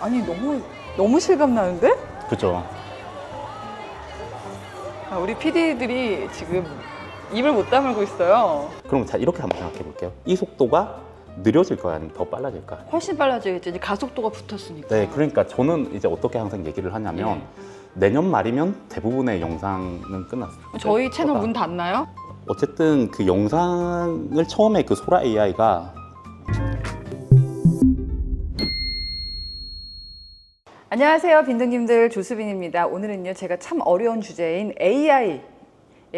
아니 너무 실감 나는데? 그죠? 우리 PD들이 지금 입을 못 다물고 있어요. 그럼 자 이렇게 한번 생각해 볼게요. 이 속도가 느려질까요? 아니면 더 빨라질까요? 훨씬 빨라지겠지. 이제 가속도가 붙었으니까. 네, 그러니까 저는 이제 어떻게 항상 얘기를 하냐면 내년 말이면 대부분의 영상은 끝났어요. 저희 채널 문 닫나요? 어쨌든 그 영상을 처음에 그 소라 AI가 안녕하세요, 빈둥님들. 조수빈입니다. 오늘은요, 제가 참 어려운 주제인 AI에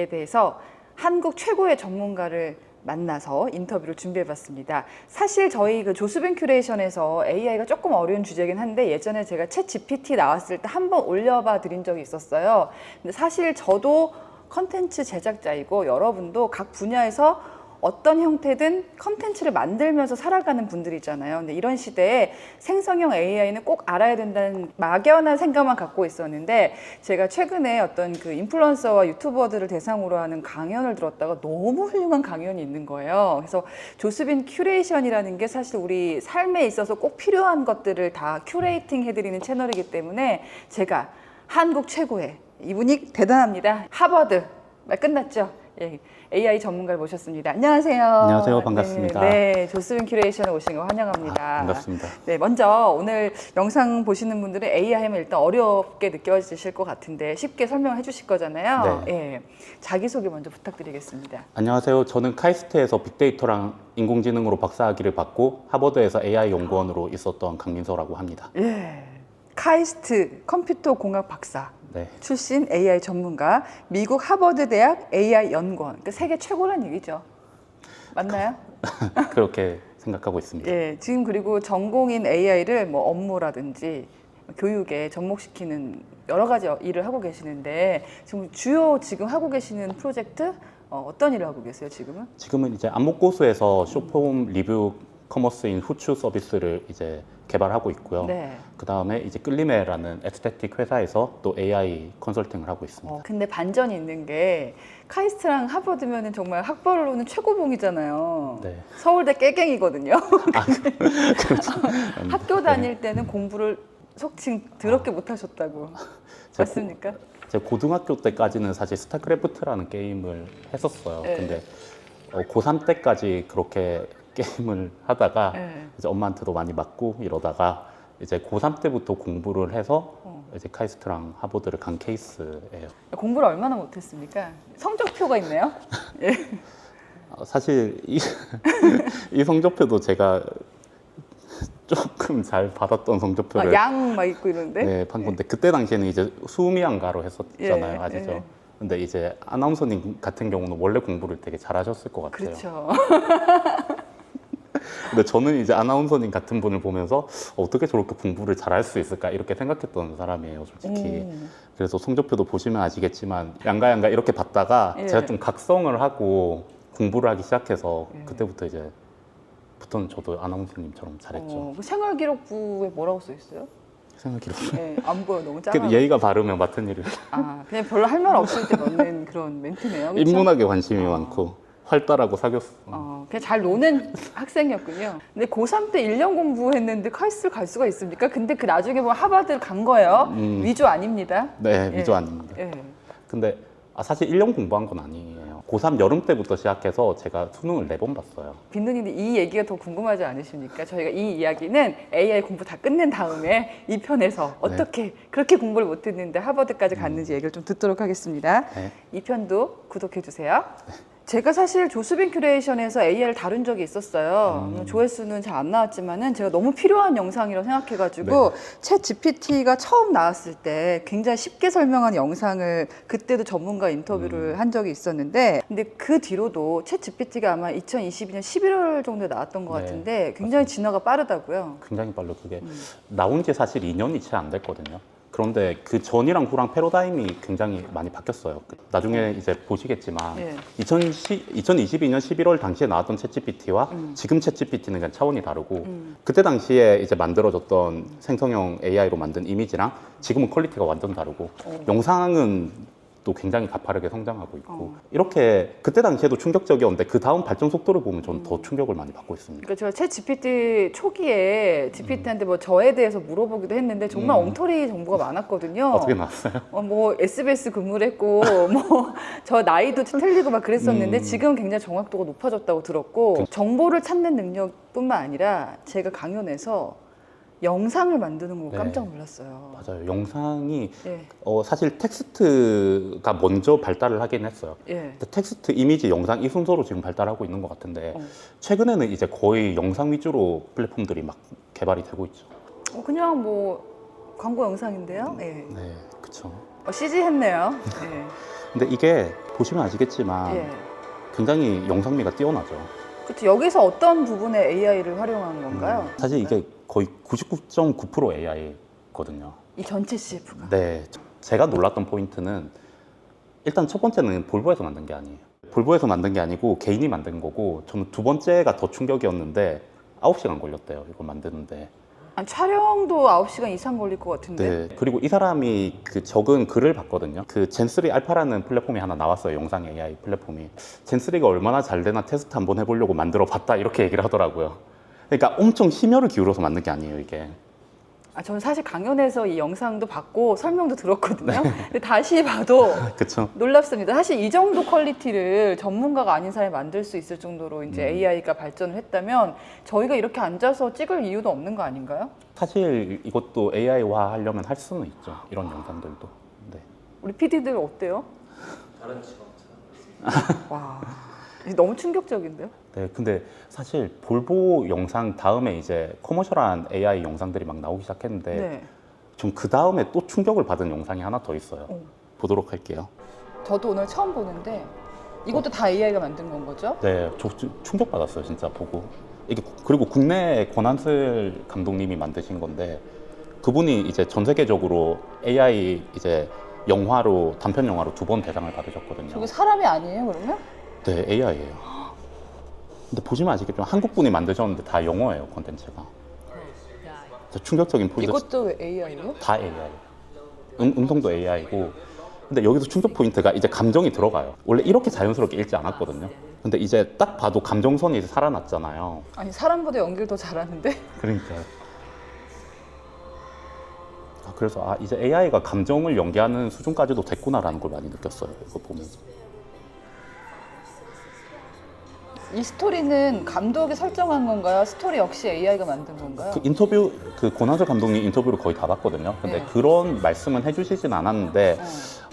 대해서 한국 최고의 전문가를 만나서 인터뷰를 준비해봤습니다. 사실 저희 그 조수빈 큐레이션에서 AI가 조금 어려운 주제긴 한데 예전에 제가 챗 GPT 나왔을 때 한번 올려봐 드린 적이 있었어요. 근데 사실 저도 컨텐츠 제작자이고 여러분도 각 분야에서 어떤 형태든 컨텐츠를 만들면서 살아가는 분들이잖아요. 근데 이런 시대에 생성형 AI는 꼭 알아야 된다는 막연한 생각만 갖고 있었는데 제가 최근에 어떤 그 인플루언서와 유튜버들을 대상으로 하는 강연을 들었다가 너무 훌륭한 강연이 있는 거예요. 그래서 조수빈 큐레이션이라는 게 사실 우리 삶에 있어서 꼭 필요한 것들을 다 큐레이팅 해드리는 채널이기 때문에 제가 한국 최고의 이분이 대단합니다. 하버드 말 끝났죠? 예. AI 전문가를 모셨습니다. 안녕하세요. 안녕하세요. 반갑습니다. 네, 조수빈 큐레이션에 오신 거 환영합니다. 반갑습니다. 네, 먼저 오늘 영상 보시는 분들은 AI 하면 일단 어렵게 느껴지실 것 같은데 쉽게 설명해 주실 거잖아요. 네. 예. 자기소개 먼저 부탁드리겠습니다. 안녕하세요. 저는 카이스트에서 빅데이터랑 인공지능으로 박사학위를 받고 하버드에서 AI 연구원으로 있었던 강민서라고 합니다. 예. 카이스트 컴퓨터 공학 박사. 네. 출신 AI 전문가, 미국 하버드 대학 AI 연구원. 그 세계 최고란 얘기죠. 맞나요? 그렇게 생각하고 있습니다. 예, 지금 그리고 전공인 AI를 뭐 업무라든지 교육에 접목시키는 여러 가지 일을 하고 계시는데 지금 주요 지금 하고 계시는 프로젝트 어떤 일을 하고 계세요 지금은? 지금은 이제 안목고수에서 쇼폼 리뷰 커머스인 후추 서비스를 이제 개발하고 있고요. 네. 그 다음에 이제 끌리메라는 에스테틱 회사에서 또 AI 컨설팅을 하고 있습니다. 근데 반전이 있는 게 카이스트랑 하버드면은 정말 학벌로는 최고봉이잖아요. 네. 서울대 깨갱이거든요. 그렇죠. 학교 다닐 때는 공부를 속칭 더럽게 못하셨다고. 맞습니까? 제가 고등학교 때까지는 사실 스타크래프트라는 게임을 했었어요. 네. 근데 고3 때까지 그렇게 게임을 하다가 네. 이제 엄마한테도 많이 맞고 이러다가 이제 고3 때부터 공부를 해서 이제 카이스트랑 하버드를 간 케이스예요. 공부를 얼마나 못했습니까? 성적표가 있네요. 예. 사실 이 성적표도 제가 조금 잘 받았던 성적표를 양 막 있고 이러는데. 네, 판 건데 그때 당시에는 이제 수미양가로 했었잖아요. 예, 아시죠? 예. 근데 이제 아나운서님 같은 경우는 원래 공부를 되게 잘하셨을 것 같아요. 그렇죠. 근데 저는 이제 아나운서님 같은 분을 보면서 어떻게 저렇게 공부를 잘할 수 있을까 이렇게 생각했던 사람이에요, 솔직히. 그래서 성적표도 보시면 아시겠지만 양가 이렇게 봤다가 예. 제가 좀 각성을 하고 공부를 하기 시작해서 그때부터 이제부터는 저도 아나운서님처럼 잘했죠. 그 생활기록부에 뭐라고 써 있어요? 생각기록. 네, 안 보여. 너무 작아. 예의가 바르면 맡은 일을. 그냥 별로 할 말 없을 때 넣는 그런 멘트네요. 그쵸? 인문학에 관심이 많고 활달하고 사교수. 그냥 잘 노는 학생이었군요. 근데 고3 때 1년 공부했는데 카이스트를 갈 수가 있습니까? 근데 그 나중에 보면 하버드 간 거예요. 위조 아닙니다. 네, 예. 위조 아닙니다. 예. 근데 사실 1년 공부한 건 아니에요. 고3 여름 때부터 시작해서 제가 수능을 4번 봤어요. 빈누님들 이 얘기가 더 궁금하지 않으십니까? 저희가 이 이야기는 AI 공부 다 끝낸 다음에 이 편에서 어떻게 그렇게 공부를 못했는데 하버드까지 갔는지 얘기를 좀 듣도록 하겠습니다. 네. 이 편도 구독해주세요. 제가 사실 조수빈 큐레이션에서 AI를 다룬 적이 있었어요. 조회수는 잘 안 나왔지만은 제가 너무 필요한 영상이라고 생각해가지고 챗 GPT가 처음 나왔을 때 굉장히 쉽게 설명한 영상을 그때도 전문가 인터뷰를 한 적이 있었는데 근데 그 뒤로도 챗 GPT가 아마 2022년 11월 정도에 나왔던 것 네, 같은데 굉장히 진화가 빠르다고요. 굉장히 빨라. 그게 나온 지 사실 2년이 채 안 됐거든요. 그런데 그 전이랑 후랑 패러다임이 굉장히 많이 바뀌었어요. 나중에 이제 보시겠지만 예. 2022년 11월 당시에 나왔던 챗GPT와 지금 챗GPT는 그냥 차원이 다르고 그때 당시에 이제 만들어졌던 생성형 AI로 만든 이미지랑 지금은 퀄리티가 완전 다르고 영상은 또 굉장히 가파르게 성장하고 있고 이렇게 그때 당시에도 충격적이었는데 그 다음 발전 속도를 보면 저는 더 충격을 많이 받고 있습니다. 그러니까 제가 챗 GPT 초기에 GPT한테 뭐 저에 대해서 물어보기도 했는데 정말 엉터리 정보가 많았거든요. 어떻게 나왔어요? 뭐 SBS 근무를 했고 뭐 저 나이도 틀리고 막 그랬었는데 지금 굉장히 정확도가 높아졌다고 들었고 정보를 찾는 능력뿐만 아니라 제가 강연에서 영상을 만드는 거 네. 깜짝 놀랐어요. 맞아요. 영상이 예, 사실 텍스트가 먼저 발달을 하긴 했어요. 예. 근데 텍스트, 이미지, 영상 이 순서로 지금 발달하고 있는 것 같은데 어. 최근에는 이제 거의 영상 위주로 플랫폼들이 막 개발이 되고 있죠. 그냥 뭐 광고 영상인데요. 예. 네, 그렇죠. CG 했네요. 예. 근데 이게 보시면 아시겠지만 예. 굉장히 영상미가 뛰어나죠. 그렇죠. 여기서 어떤 부분에 AI를 활용한 건가요? 사실 이게 거의 99.9% AI거든요. 이 전체 CF가. 네, 제가 놀랐던 포인트는 일단 첫 번째는 볼보에서 만든 게 아니에요. 볼보에서 만든 게 아니고 개인이 만든 거고 저는 두 번째가 더 충격이었는데 9시간 걸렸대요. 이걸 만드는데. 아니, 촬영도 9시간 이상 걸릴 것 같은데. 네. 그리고 이 사람이 그 적은 글을 봤거든요. 그 젠3 알파라는 플랫폼이 하나 나왔어요. 영상 AI 플랫폼이. 젠3가 얼마나 잘 되나 테스트 한번 해보려고 만들어 봤다 이렇게 얘기를 하더라고요. 그러니까 엄청 심혈을 기울여서 만든 게 아니에요, 이게. 저는 사실 강연에서 이 영상도 봤고 설명도 들었거든요. 근데 다시 봐도 그쵸? 놀랍습니다. 사실 이 정도 퀄리티를 전문가가 아닌 사람이 만들 수 있을 정도로 이제 AI가 발전을 했다면 저희가 이렇게 앉아서 찍을 이유도 없는 거 아닌가요? 사실 이것도 AI화 하려면 할 수는 있죠. 이런 영상들도. 네. 우리 PD들 어때요? 다른 직업처럼. 와, 너무 충격적인데요? 네, 근데 사실 볼보 영상 다음에 이제 커머셜한 AI 영상들이 막 나오기 시작했는데 네. 좀 그 다음에 또 충격을 받은 영상이 하나 더 있어요. 어. 보도록 할게요. 저도 오늘 처음 보는데 이것도 다 AI가 만든 건 거죠? 네, 저 충격받았어요, 진짜 보고. 이게 그리고 국내 권한슬 감독님이 만드신 건데 그분이 이제 전 세계적으로 AI 이제 영화로 단편 영화로 2번 대상을 받으셨거든요. 저게 사람이 아니에요, 그러면? 네, AI예요. 근데 보시면 아시겠지만 한국 분이 만드셨는데 다 영어예요, 콘텐츠가. 진짜 충격적인 포인트. 이것도 왜 AI예요? 다 AI. 음성도 AI고. 근데 여기서 충격 포인트가 이제 감정이 들어가요. 원래 이렇게 자연스럽게 읽지 않았거든요. 근데 이제 딱 봐도 감정선이 이제 살아났잖아요. 아니 사람보다 연기를 더 잘하는데? 그러니까. 그래서 이제 AI가 감정을 연기하는 수준까지도 됐구나라는 걸 많이 느꼈어요. 이거 보면서. 이 스토리는 감독이 설정한 건가요? 스토리 역시 AI가 만든 건가요? 그 권한철 감독님 인터뷰를 거의 다 봤거든요. 근데 네. 그런 말씀은 해주시진 않았는데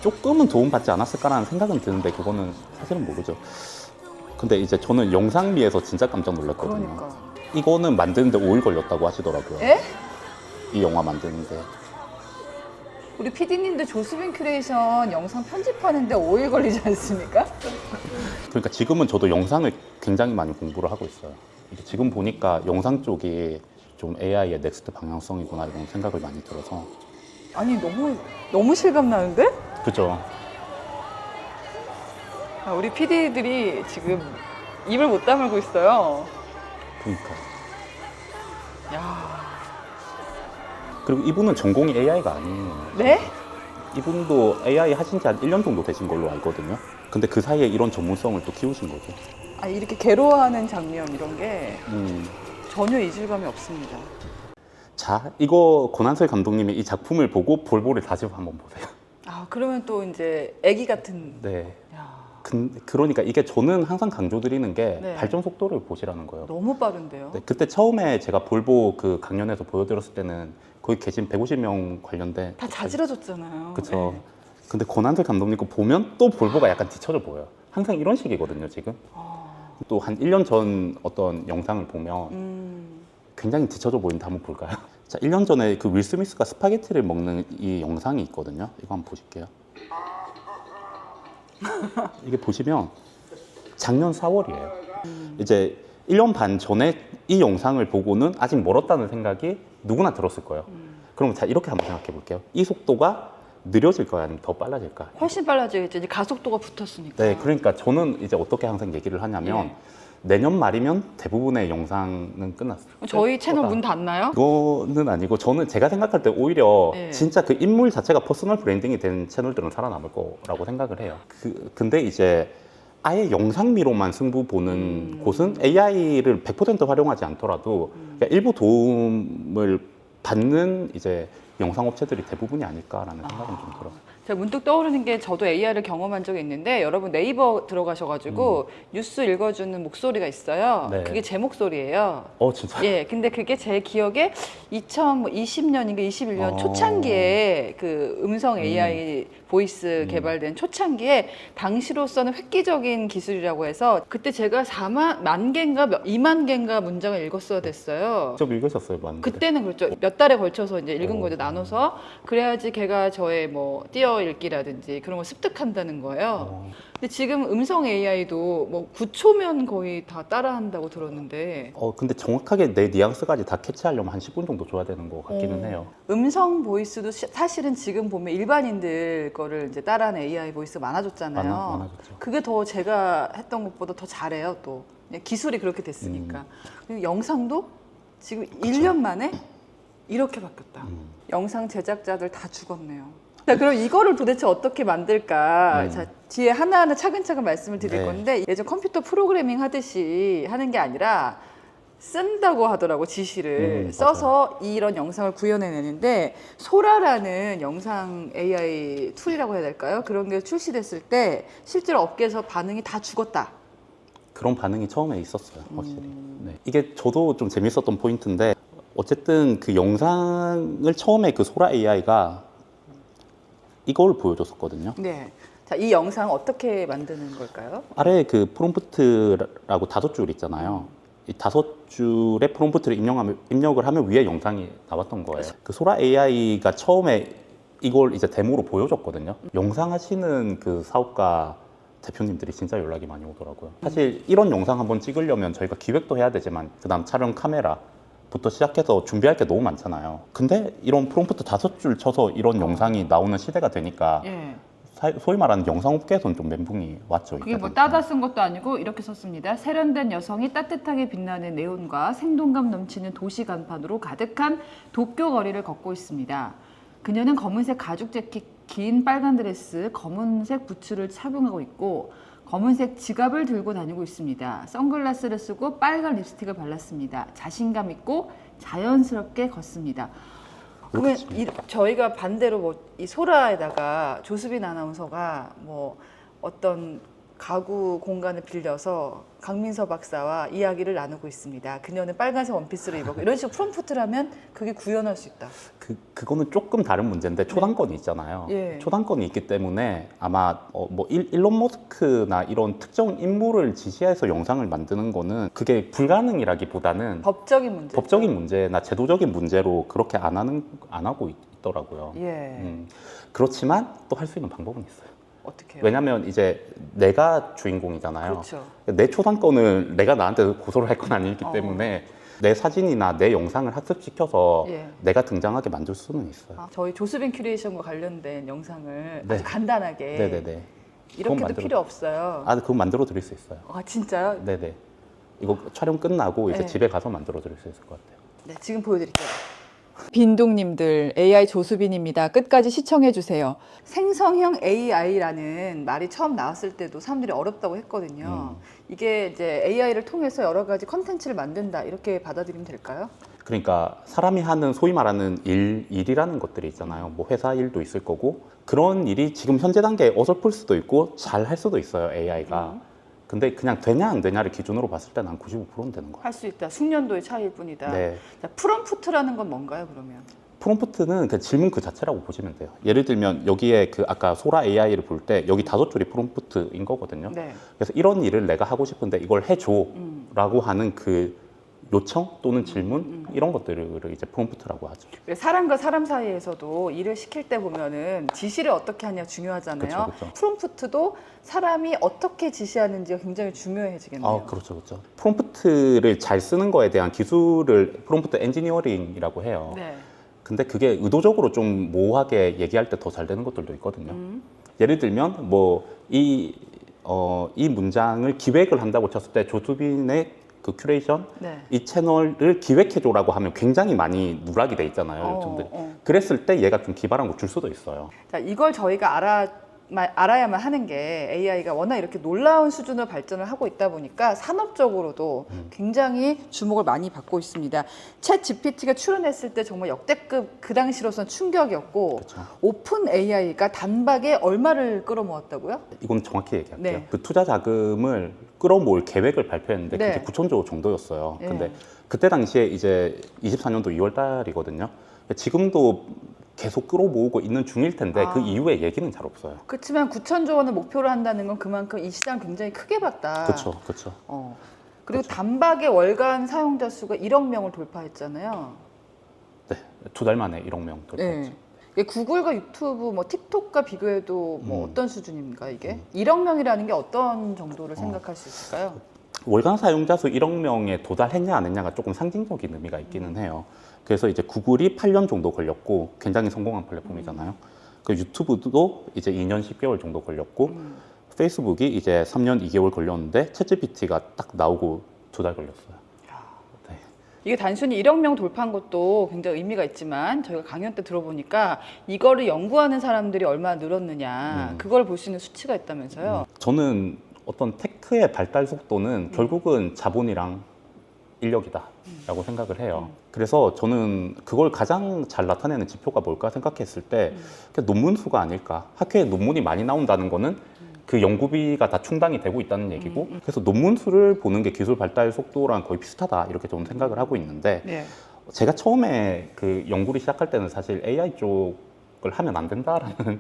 조금은 도움받지 않았을까라는 생각은 드는데 그거는 사실은 모르죠. 근데 이제 저는 영상미에서 진짜 깜짝 놀랐거든요. 그러니까. 이거는 만드는데 5일 걸렸다고 하시더라고요. 에? 이 영화 만드는데. 우리 PD님도 조수빈 큐레이션 영상 편집하는데 5일 걸리지 않습니까? 그러니까 지금은 저도 영상을 굉장히 많이 공부를 하고 있어요. 이게 지금 보니까 영상 쪽이 좀 AI의 넥스트 방향성이구나 이런 생각을 많이 들어서. 아니 너무 실감 나는데? 그죠? 우리 PD들이 지금 입을 못 다물고 있어요. 그러니까. 야, 그리고 이분은 전공이 AI가 아니에요. 네? 이분도 AI 하신 지 한 1년 정도 되신 걸로 알거든요. 근데 그 사이에 이런 전문성을 또 키우신 거죠. 이렇게 괴로워하는 장면 이런 게 음. 전혀 이질감이 없습니다. 자, 이거 권한철 감독님의 이 작품을 보고 볼보를 다시 한번 보세요. 그러면 또 이제 애기 같은. 네. 야, 그러니까 이게 저는 항상 강조드리는 게 네. 발전 속도를 보시라는 거예요. 너무 빠른데요? 네, 그때 처음에 제가 볼보 그 강연에서 보여드렸을 때는 거기 계신 150명 관련된 다 자지러졌잖아요. 그쵸. 네. 근데 권한철 감독님 거 보면 또 볼보가 약간 뒤쳐져 보여요. 항상 이런 식이거든요, 지금. 또 한 1년 전 어떤 영상을 보면 굉장히 뒤쳐져 보이는데 한번 볼까요? 자, 1년 전에 그 윌 스미스가 스파게티를 먹는 이 영상이 있거든요. 이거 한번 보실게요. 이게 보시면 작년 4월이에요. 이제 1년 반 전에 이 영상을 보고는 아직 멀었다는 생각이 누구나 들었을 거예요. 그럼 자, 이렇게 한번 생각해 볼게요. 이 속도가 느려질까요? 아니면 더 빨라질까? 훨씬 빨라지겠죠. 이제 가속도가 붙었으니까. 네, 그러니까 저는 이제 어떻게 항상 얘기를 하냐면 예. 내년 말이면 대부분의 영상은 끝났어요. 저희 채널 문 닫나요? 그거는 아니고 저는 제가 생각할 때 오히려 예. 진짜 그 인물 자체가 퍼스널 브랜딩이 된 채널들은 살아남을 거라고 생각을 해요. 근데 이제 아예 영상미로만 승부 보는 곳은 AI를 100% 활용하지 않더라도 그러니까 일부 도움을 받는 이제 영상 업체들이 대부분이 아닐까라는 생각은 좀 들어요. 제가 문득 떠오르는 게 저도 AI를 경험한 적이 있는데 여러분 네이버 들어가셔가지고 뉴스 읽어주는 목소리가 있어요. 네. 그게 제 목소리예요. 진짜. 예, 근데 그게 제 기억에 2020년인가 21년 초창기에 그 음성 AI 보이스 개발된 초창기에 당시로서는 획기적인 기술이라고 해서 그때 제가 2만 개인가 문장을 읽었어야 됐어요. 직접 읽으셨어요, 맞는데? 그때는 그렇죠. 몇 달에 걸쳐서 이제 읽은 거죠. 나눠서. 그래야지 걔가 저의 뭐 띄어 읽기라든지 그런 걸 습득한다는 거예요. 근데 지금 음성 AI도 뭐 9초면 거의 다 따라한다고 들었는데 근데 정확하게 내 뉘앙스까지 다 캐치하려면 한 10분 정도 줘야 되는 것 같기는 해요. 음성 보이스도 사실은 지금 보면 일반인들 거를 이제 따라하는 AI 보이스가 많아졌잖아요. 많아졌죠. 그게 더 제가 했던 것보다 더 잘해요. 또 그냥 기술이 그렇게 됐으니까. 그리고 영상도 지금 1년 만에 이렇게 바뀌었다. 영상 제작자들 다 죽었네요. 자, 그럼 이거를 도대체 어떻게 만들까? 자, 뒤에 하나하나 차근차근 말씀을 드릴 네. 건데 예전 컴퓨터 프로그래밍 하듯이 하는 게 아니라 쓴다고 하더라고 지시를 써서 이런 영상을 구현해내는데 소라라는 영상 AI 툴이라고 해야 될까요? 그런 게 출시됐을 때 실제로 업계에서 반응이 다 죽었다. 그런 반응이 처음에 있었어요, 확실히. 네. 이게 저도 좀 재밌었던 포인트인데 어쨌든 그 영상을 처음에 그 소라 AI가 이걸 보여줬었거든요. 네. 자, 이 영상 어떻게 만드는 걸까요? 아래에 그 프롬프트라고 5줄 있잖아요. 이 5줄의 프롬프트를 입력을 하면 위에 영상이 나왔던 거예요. 그 소라 AI가 처음에 이걸 이제 데모로 보여줬거든요. 영상 하시는 그 사업가 대표님들이 진짜 연락이 많이 오더라고요. 사실 이런 영상 한번 찍으려면 저희가 기획도 해야 되지만 그다음 촬영 카메라부터 시작해서 준비할 게 너무 많잖아요. 근데 이런 프롬프트 5줄 쳐서 이런 영상이 나오는 시대가 되니까 예. 소위 말하는 영상업계에서는 좀 멘붕이 왔죠. 그게 뭐 이때는. 따다 쓴 것도 아니고 이렇게 썼습니다. 세련된 여성이 따뜻하게 빛나는 네온과 생동감 넘치는 도시 간판으로 가득한 도쿄 거리를 걷고 있습니다. 그녀는 검은색 가죽 재킷, 긴 빨간 드레스, 검은색 부츠를 착용하고 있고 검은색 지갑을 들고 다니고 있습니다. 선글라스를 쓰고 빨간 립스틱을 발랐습니다. 자신감 있고 자연스럽게 걷습니다. 그러면 저희가 반대로 뭐 이 소라에다가 조수빈 아나운서가 뭐 어떤 가구 공간을 빌려서 강민서 박사와 이야기를 나누고 있습니다. 그녀는 빨간색 원피스를 입었고 이런 식으로 프롬프트를 하면 그게 구현할 수 있다. 그거는 조금 다른 문제인데 초단권이 있잖아요. 예. 초단권이 있기 때문에 아마 뭐 일론 머스크나 이런 특정 인물을 지시해서 영상을 만드는 거는 그게 불가능이라기보다는 법적인 문제. 법적인 문제나 제도적인 문제로 그렇게 안 하고 있더라고요. 예. 그렇지만 또 할 수 있는 방법은 있어요. 어떻게 해요? 왜냐면 이제 내가 주인공이잖아요. 그렇죠. 내 초상권을 내가 나한테 고소를 할 건 아니기 때문에 내 사진이나 내 영상을 학습시켜서 예. 내가 등장하게 만들 수는 있어요. 저희 조수빈 큐레이션과 관련된 영상을 네. 아주 간단하게 네네네. 이렇게도 그건 필요 없어요. 그거 만들어 드릴 수 있어요. 아 진짜요? 네네. 이거 촬영 끝나고 이제 네. 집에 가서 만들어 드릴 수 있을 것 같아요. 네, 지금 보여드릴게요. 빈둥님들, AI 조수빈입니다. 끝까지 시청해주세요. 생성형 AI라는 말이 처음 나왔을 때도 사람들이 어렵다고 했거든요. 이게 이제 AI를 통해서 여러 가지 컨텐츠를 만든다 이렇게 받아들이면 될까요? 그러니까 사람이 하는 소위 말하는 일이라는 것들이 있잖아요. 뭐 회사 일도 있을 거고 그런 일이 지금 현재 단계에 어설플 수도 있고 잘 할 수도 있어요, AI가. 근데 그냥 되냐 안 되냐를 기준으로 봤을 때 난 95%는 되는 거예요. 할 수 있다. 숙련도의 차이일 뿐이다. 네. 자, 프롬프트라는 건 뭔가요, 그러면? 프롬프트는 그 질문 그 자체라고 보시면 돼요. 예를 들면 여기에 그 아까 소라 AI를 볼 때 여기 5줄이 프롬프트인 거거든요. 네. 그래서 이런 일을 내가 하고 싶은데 이걸 해줘라고 하는 그 요청 또는 질문 이런 것들을 이제 프롬프트라고 하죠. 사람과 사람 사이에서도 일을 시킬 때 보면은 지시를 어떻게 하냐 중요하잖아요. 그쵸, 그쵸. 프롬프트도 사람이 어떻게 지시하는지가 굉장히 중요해지겠네요. 그렇죠, 그렇죠. 프롬프트를 잘 쓰는 거에 대한 기술을 프롬프트 엔지니어링이라고 해요. 네. 근데 그게 의도적으로 좀 모호하게 얘기할 때 더 잘 되는 것들도 있거든요. 예를 들면 뭐 이 이 문장을 기획을 한다고 쳤을 때 조수빈의 그 큐레이션 네. 이 채널을 기획해줘라고 하면 굉장히 많이 누락이 돼 있잖아요, 요즘들이. 그랬을 때 얘가 좀 기발한 거 줄 수도 있어요. 자, 이걸 저희가 알아야만 하는 게 AI가 워낙 이렇게 놀라운 수준으로 발전을 하고 있다 보니까 산업적으로도 굉장히 주목을 많이 받고 있습니다. 챗 GPT가 출연했을 때 정말 역대급 그 당시로서는 충격이었고 그렇죠. 오픈 AI가 단박에 얼마를 끌어모았다고요? 이건 정확히 얘기할게요. 네. 그 투자 자금을 끌어모을 계획을 발표했는데 네. 그게 9천조 정도였어요. 네. 근데 그때 당시에 이제 24년도 2월 달이거든요. 지금도 계속 끌어모으고 있는 중일 텐데 그 이후에 얘기는 잘 없어요. 그렇지만 9천조 원을 목표로 한다는 건 그만큼 이 시장 굉장히 크게 봤다. 그렇죠, 그렇죠. 그리고 그쵸. 단박에 월간 사용자 수가 1억 명을 돌파했잖아요. 네, 2달 만에 1억 명 돌파했죠. 네. 이게 구글과 유튜브, 뭐 틱톡과 비교해도 뭐 어떤 수준입니까 이게? 1억 명이라는 게 어떤 정도를 생각할 수 있을까요? 월간 사용자 수 1억 명에 도달했냐 안 했냐가 조금 상징적인 의미가 있기는 해요. 그래서 이제 구글이 8년 정도 걸렸고 굉장히 성공한 플랫폼이잖아요. 그 유튜브도 이제 2년 10개월 정도 걸렸고 페이스북이 이제 3년 2개월 걸렸는데 챗GPT가 딱 나오고 2달 걸렸어요. 네. 이게 단순히 1억 명 돌파한 것도 굉장히 의미가 있지만 저희가 강연 때 들어보니까 이거를 연구하는 사람들이 얼마나 늘었느냐 그걸 볼 수 있는 수치가 있다면서요. 저는 어떤 테크의 발달 속도는 결국은 자본이랑 인력이다라고 생각을 해요. 그래서 저는 그걸 가장 잘 나타내는 지표가 뭘까 생각했을 때 그냥 논문 수가 아닐까. 학회에 논문이 많이 나온다는 거는 그 연구비가 다 충당이 되고 있다는 얘기고 그래서 논문 수를 보는 게 기술 발달 속도랑 거의 비슷하다 이렇게 저는 생각을 하고 있는데 네. 제가 처음에 그 연구를 시작할 때는 사실 AI 쪽을 하면 안 된다라는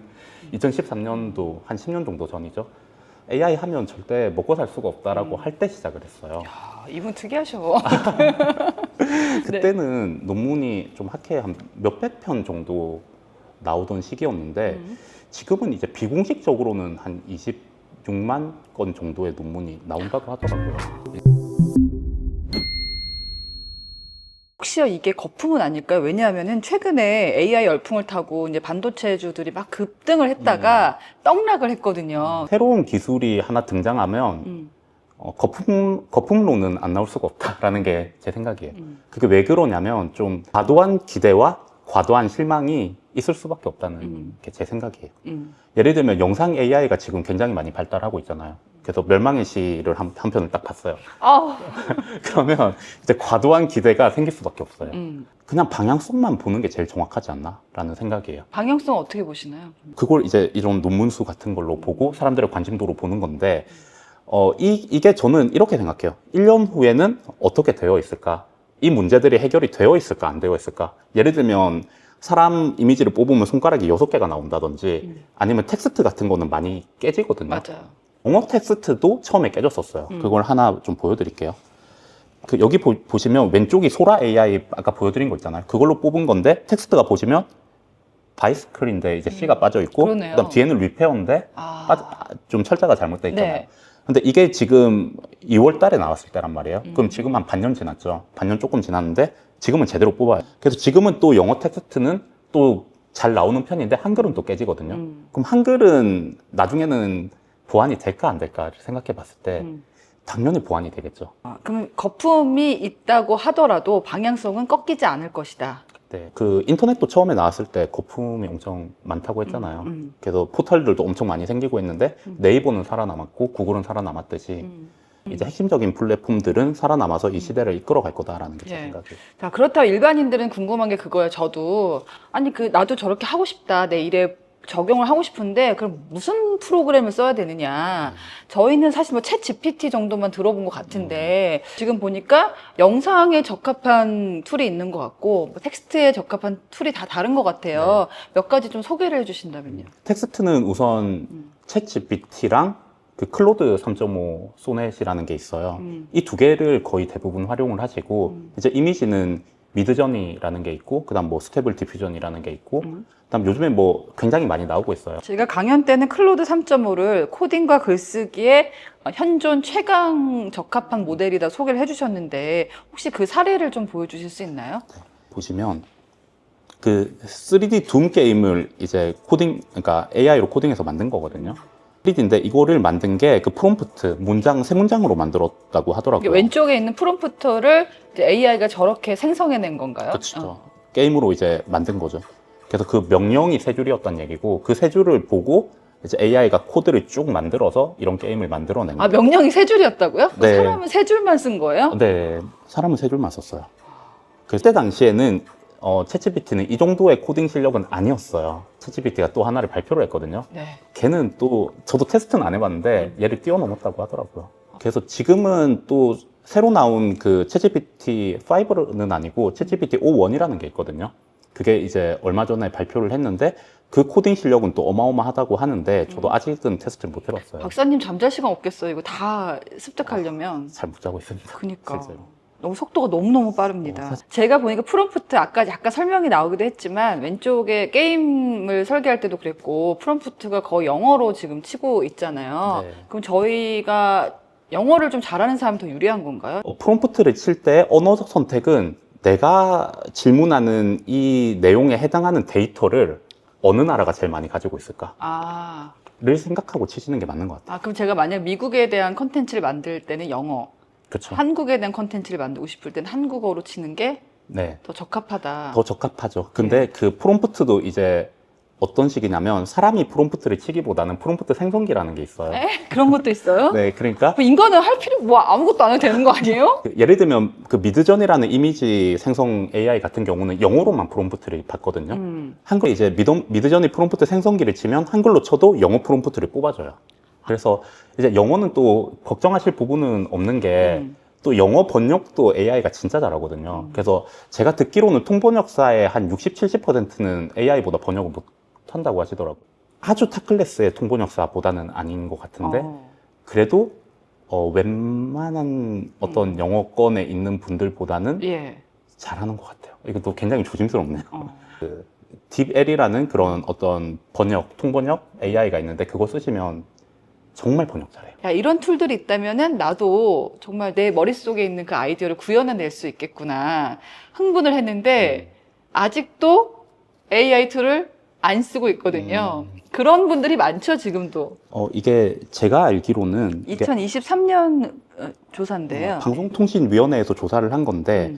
2013년도 한 10년 정도 전이죠. AI 하면 절대 먹고 살 수가 없다라고 할 때 시작을 했어요. 아, 이분 특이하셔. 그때는 논문이 좀 학회에 한 몇백 편 정도 나오던 시기였는데 지금은 이제 비공식적으로는 한 26만 건 정도의 논문이 나온다고 하더라고요. 혹시 이게 거품은 아닐까요? 왜냐하면은 최근에 AI 열풍을 타고 이제 반도체주들이 막 급등을 했다가 떡락을 했거든요. 새로운 기술이 하나 등장하면 거품론은 안 나올 수가 없다라는 게 제 생각이에요. 그게 왜 그러냐면 좀 과도한 기대와 과도한 실망이 있을 수밖에 없다는 게 제 생각이에요. 예를 들면 영상 AI가 지금 굉장히 많이 발달하고 있잖아요. 그래서 멸망의 시를 한 편을 딱 봤어요. 그러면 이제 과도한 기대가 생길 수밖에 없어요. 그냥 방향성만 보는 게 제일 정확하지 않나라는 생각이에요. 방향성 어떻게 보시나요? 그걸 이제 이런 논문수 같은 걸로 보고 사람들의 관심도로 보는 건데 이게 저는 이렇게 생각해요. 1년 후에는 어떻게 되어 있을까? 이 문제들이 해결이 되어 있을까? 안 되어 있을까? 예를 들면 사람 이미지를 뽑으면 손가락이 6개가 나온다든지 아니면 텍스트 같은 거는 많이 깨지거든요. 맞아요. 영어 텍스트도 처음에 깨졌었어요. 그걸 하나 좀 보여드릴게요. 여기 보시면 왼쪽이 소라 AI 아까 보여드린 거 있잖아요. 그걸로 뽑은 건데 텍스트가 보시면 바이스클인데 이제 C가 빠져 있고 그러네요. 그다음 뒤에는 리페어인데 좀 철자가 잘못돼 있잖아요. 네. 근데 이게 지금 2월 달에 나왔을 때란 말이에요. 그럼 지금 한 반년 지났죠. 반년 조금 지났는데 지금은 제대로 뽑아요. 그래서 지금은 또 영어 텍스트는 또 잘 나오는 편인데 한글은 또 깨지거든요. 그럼 한글은 나중에는 보완이 될까 안 될까를 생각해 봤을 때 당연히 보완이 되겠죠. 그럼 거품이 있다고 하더라도 방향성은 꺾이지 않을 것이다. 네, 그 인터넷도 처음에 나왔을 때 거품이 엄청 많다고 했잖아요. 그래서 포털들도 엄청 많이 생기고 있는데 네이버는 살아남았고 구글은 살아남았듯이 이제 핵심적인 플랫폼들은 살아남아서 이 시대를 이끌어갈 거다라는 게 제 예. 생각이에요. 자, 그렇다고 일반인들은 궁금한 게 그거예요. 저도 아니 나도 저렇게 하고 싶다. 내 일에 적용을 하고 싶은데 그럼 무슨 프로그램을 써야 되느냐. 저희는 사실 뭐 챗 GPT 정도만 들어본 것 같은데 지금 보니까 영상에 적합한 툴이 있는 것 같고 뭐 텍스트에 적합한 툴이 다 다른 것 같아요. 몇 가지 좀 소개를 해주신다면요. 텍스트는 우선 챗 GPT랑 그 클로드 3.5 소넷이라는 게 있어요. 이 두 개를 거의 대부분 활용을 하시고 이제 이미지는 미드저니라는 게 있고 그다음 뭐 스테이블 디퓨전이라는 게 있고 그다음 요즘에 뭐 굉장히 많이 나오고 있어요. 제가 강연 때는 클로드 3.5를 코딩과 글쓰기에 현존 최강 적합한 모델이다 소개를 해주셨는데 혹시 그 사례를 좀 보여주실 수 있나요? 보시면 그 3D 둠 게임을 이제 그러니까 AI로 코딩해서 만든 거거든요. 챗GPT인데 이거를 만든 게 그 프롬프트 문장 세 문장으로 만들었다고 하더라고요. 왼쪽에 있는 프롬프터를 이제 AI가 저렇게 생성해낸 건가요? 그렇죠. 게임으로 이제 만든 거죠. 그래서 그 명령이 세 줄이었단 얘기고 그 세 줄을 보고 이제 AI가 코드를 쭉 만들어서 이런 게임을 만들어낸 아, 거예요. 명령이 세 줄이었다고요? 네. 사람은 세 줄만 쓴 거예요? 네, 사람은 세 줄만 썼어요. 그때 당시에는 챗GPT는 이 정도의 코딩 실력은 아니었어요. 챗GPT가 또 하나를 발표를 했거든요. 네. 걔는 또 저도 테스트는 안 해봤는데 얘를 뛰어넘었다고 하더라고요. 그래서 지금은 또 새로 나온 그 챗GPT 5는 아니고 챗GPT 5.1이라는 게 있거든요. 그게 이제 얼마 전에 발표를 했는데 그 코딩 실력은 또 어마어마하다고 하는데 저도 아직은 테스트를 못 해봤어요. 박사님 잠잘 시간 없겠어요. 이거 다 습득하려면. 잘 못 자고 있습니다. 그니까. 실제로. 너무 속도가 너무너무 빠릅니다. 사실- 제가 보니까 프롬프트 아까 약간 설명이 나오기도 했지만 왼쪽에 게임을 설계할 때도 그랬고 프롬프트가 거의 영어로 지금 치고 있잖아요. 네. 그럼 저희가 영어를 좀 잘하는 사람이 더 유리한 건가요? 프롬프트를 칠 때 언어적 선택은 내가 질문하는 이 내용에 해당하는 데이터를 어느 나라가 제일 많이 가지고 있을까? 아, 를 생각하고 치시는 게 맞는 것 같아요. 그럼 제가 만약 미국에 대한 컨텐츠를 만들 때는 영어, 그렇죠. 한국에 대한 컨텐츠를 만들고 싶을 때는 한국어로 치는 게 더 네. 적합하다. 더 적합하죠. 근데 그 프롬프트도 이제 어떤 식이냐면 사람이 프롬프트를 치기보다는 프롬프트 생성기라는 게 있어요. 에? 그런 것도 있어요? 네, 그러니까 그럼 인간은 할 필요, 뭐 아무것도 안 해도 되는 거 아니에요? 예를 들면 그 미드전이라는 이미지 생성 AI 같은 경우는 영어로만 프롬프트를 받거든요. 한글 이제 미드전이 프롬프트 생성기를 치면 한글로 쳐도 영어 프롬프트를 뽑아줘요. 그래서 이제 영어는 또 걱정하실 부분은 없는 게 또 영어 번역도 AI가 진짜 잘하거든요. 그래서 제가 듣기로는 통번역사의 한 60, 70%는 AI보다 번역을 못 한다고 하시더라고요. 아주 탑클래스의 통번역사보다는 아닌 것 같은데 그래도 웬만한 어떤 영어권에 있는 분들보다는 예. 잘하는 것 같아요. 이것도 굉장히 조심스럽네요. 어. 그 딥L이라는 그런 어떤 번역, 통번역 AI가 있는데 그거 쓰시면 정말 번역 잘해요. 야, 이런 툴들이 있다면은 나도 정말 내 머릿속에 있는 그 아이디어를 구현해낼 수 있겠구나. 흥분을 했는데 아직도 AI 툴을 안 쓰고 있거든요. 그런 분들이 많죠, 지금도. 이게 제가 알기로는 이게 2023년 조사인데요. 방송통신위원회에서 조사를 한 건데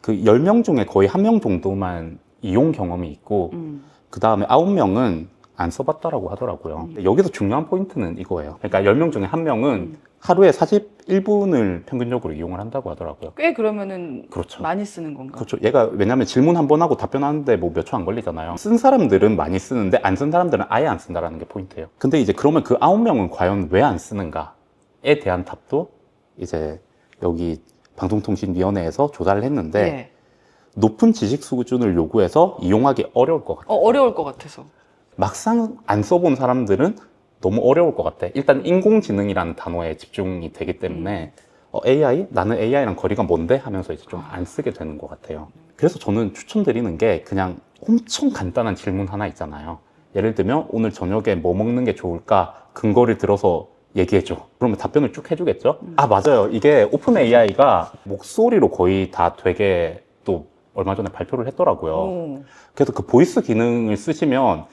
그 10명 중에 거의 1명 정도만 이용 경험이 있고 그 다음에 9명은 안 써봤다라고 하더라고요. 근데 여기서 중요한 포인트는 이거예요. 그러니까 10명 중에 1명은 하루에 41분을 평균적으로 이용을 한다고 하더라고요. 꽤 그러면은 그렇죠. 많이 쓰는 건가? 그렇죠. 얘가 왜냐면 질문 한 번 하고 답변하는데 뭐 몇 초 안 걸리잖아요. 쓴 사람들은 많이 쓰는데 안 쓴 사람들은 아예 안 쓴다라는 게 포인트예요. 근데 이제 그러면 그 9명은 과연 왜 안 쓰는가에 대한 답도 이제 여기 방송통신위원회에서 조사를 했는데 예. 높은 지식 수준을 요구해서 이용하기 어려울 것 같아요. 어려울 것 같아서. 막상 안 써본 사람들은 너무 어려울 것 같아. 일단 인공지능이라는 단어에 집중이 되기 때문에 AI? 나는 AI랑 거리가 뭔데? 하면서 이제 좀 안 쓰게 되는 것 같아요. 그래서 저는 추천드리는 게 그냥 엄청 간단한 질문 하나 있잖아요. 예를 들면 오늘 저녁에 뭐 먹는 게 좋을까? 근거를 들어서 얘기해줘. 그러면 답변을 쭉 해주겠죠? 아, 맞아요. 이게 오픈 AI가 목소리로 거의 다 되게 또 얼마 전에 발표를 했더라고요. 오. 그래서 그 보이스 기능을 쓰시면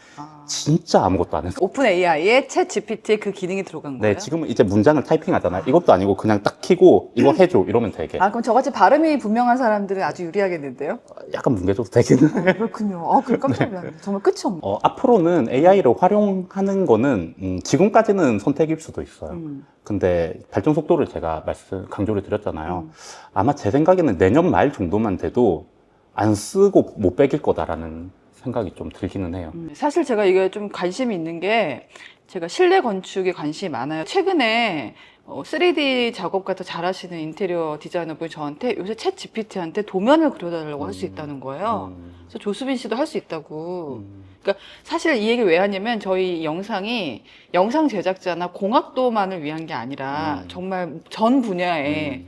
진짜 아무것도 안 해서. 오픈 AI에 챗 GPT에 그 기능이 들어간 거예요? 네, 지금은 이제 문장을 타이핑하잖아요. 이것도 아니고 그냥 딱 키고 이거 해줘 이러면 되게. 그럼 저같이 발음이 분명한 사람들은 아주 유리하겠는데요? 약간 뭉개줘도 되기는 해요. 그렇군요. 그 깜짝 놀랐네. 정말 끝이 없네. 앞으로는 AI를 활용하는 거는 지금까지는 선택일 수도 있어요. 근데 발전 속도를 제가 강조를 드렸잖아요. 아마 제 생각에는 내년 말 정도만 돼도 안 쓰고 못 빼길 거다라는 생각이 좀 들기는 해요. 사실 제가 이게 좀 관심이 있는 게 제가 실내 건축에 관심이 많아요. 최근에 3D 작업 같은 잘하시는 인테리어 디자이너분이 저한테 요새 챗 GPT한테 도면을 그려달라고 할 수 있다는 거예요. 그래서 조수빈 씨도 할 수 있다고. 그러니까 사실 이 얘기를 왜 하냐면 저희 영상이 영상 제작자나 공학도만을 위한 게 아니라 정말 전 분야에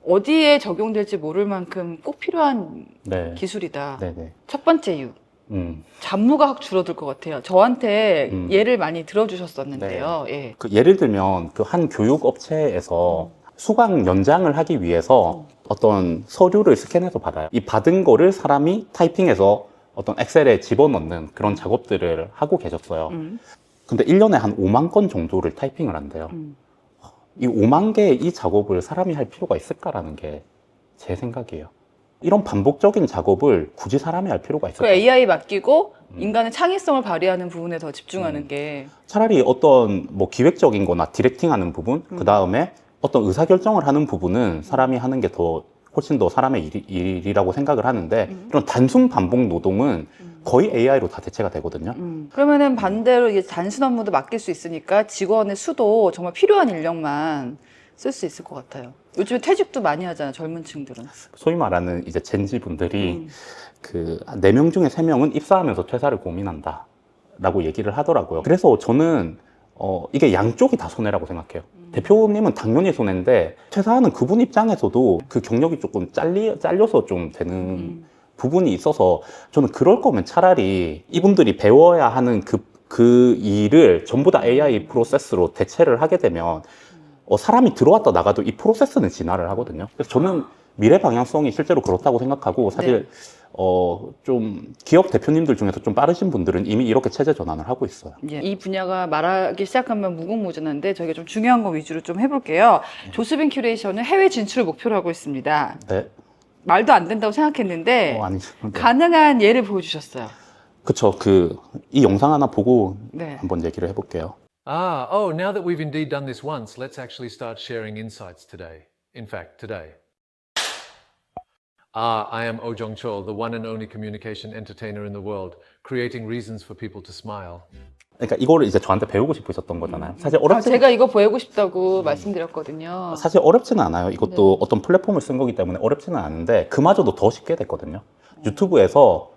어디에 적용될지 모를 만큼 꼭 필요한 네. 기술이다. 네네. 첫 번째 이유. 잡무가 확 줄어들 것 같아요. 저한테 예를 많이 들어주셨었는데요. 예. 그 예를 들면 그 한 교육 업체에서 수강 연장을 하기 위해서 어떤 서류를 스캔해서 받아요. 이 받은 거를 사람이 타이핑해서 어떤 엑셀에 집어넣는 그런 작업들을 하고 계셨어요. 근데 1년에 한 5만 건 정도를 타이핑을 한대요. 이 5만 개의 이 작업을 사람이 할 필요가 있을까라는 게 제 생각이에요. 이런 반복적인 작업을 굳이 사람이 할 필요가 그 있을까? AI 맡기고 인간의 창의성을 발휘하는 부분에 더 집중하는 게 차라리 어떤 뭐 기획적인 거나 디렉팅하는 부분, 그 다음에 어떤 의사결정을 하는 부분은 사람이 하는 게 더 훨씬 더 사람의 일이라고 생각을 하는데 이런 단순 반복 노동은 거의 AI로 다 대체가 되거든요. 그러면은 반대로 이게 단순 업무도 맡길 수 있으니까 직원의 수도 정말 필요한 인력만 쓸 수 있을 것 같아요. 요즘에 퇴직도 많이 하잖아요, 젊은 층들은. 소위 말하는 이제 젠지 분들이 그 4명 중에 3명은 입사하면서 퇴사를 고민한다 라고 얘기를 하더라고요. 그래서 저는 이게 양쪽이 다 손해라고 생각해요. 대표님은 당연히 손해인데 퇴사하는 그분 입장에서도 그 경력이 조금 잘려서 좀 되는 부분이 있어서 저는 그럴 거면 차라리 이분들이 배워야 하는 그 일을 전부 다 AI 프로세스로 대체를 하게 되면 사람이 들어왔다 나가도 이 프로세스는 진화를 하거든요. 그래서 저는 미래 방향성이 실제로 그렇다고 생각하고 사실 좀 기업 대표님들 중에서 좀 빠르신 분들은 이미 이렇게 체제 전환을 하고 있어요. 예, 이 분야가 말하기 시작하면 무궁무진한데 저희가 좀 중요한 거 위주로 좀 해볼게요. 조수빈 큐레이션은 해외 진출을 목표로 하고 있습니다. 네. 말도 안 된다고 생각했는데 아니죠. 네. 가능한 예를 보여주셨어요. 그쵸. 이 영상 하나 보고 네. 한번 얘기를 해볼게요. Now that we've indeed done this once, let's actually start sharing insights today. In fact, today. I am Oh Jong-chol, the one and only communication entertainer in the world, creating reasons for people to smile. 그러니까 이거를 이제 저한테 배우고 싶으셨던 거잖아요. 사실 어렵지 제가 이거 보여고 싶다고 말씀드렸거든요. 사실 어렵지는 않아요. 이것도 어떤 플랫폼을 쓴 거기 때문에 어렵지는 않은데 그마저도 더 쉽게 됐거든요. 유튜브에서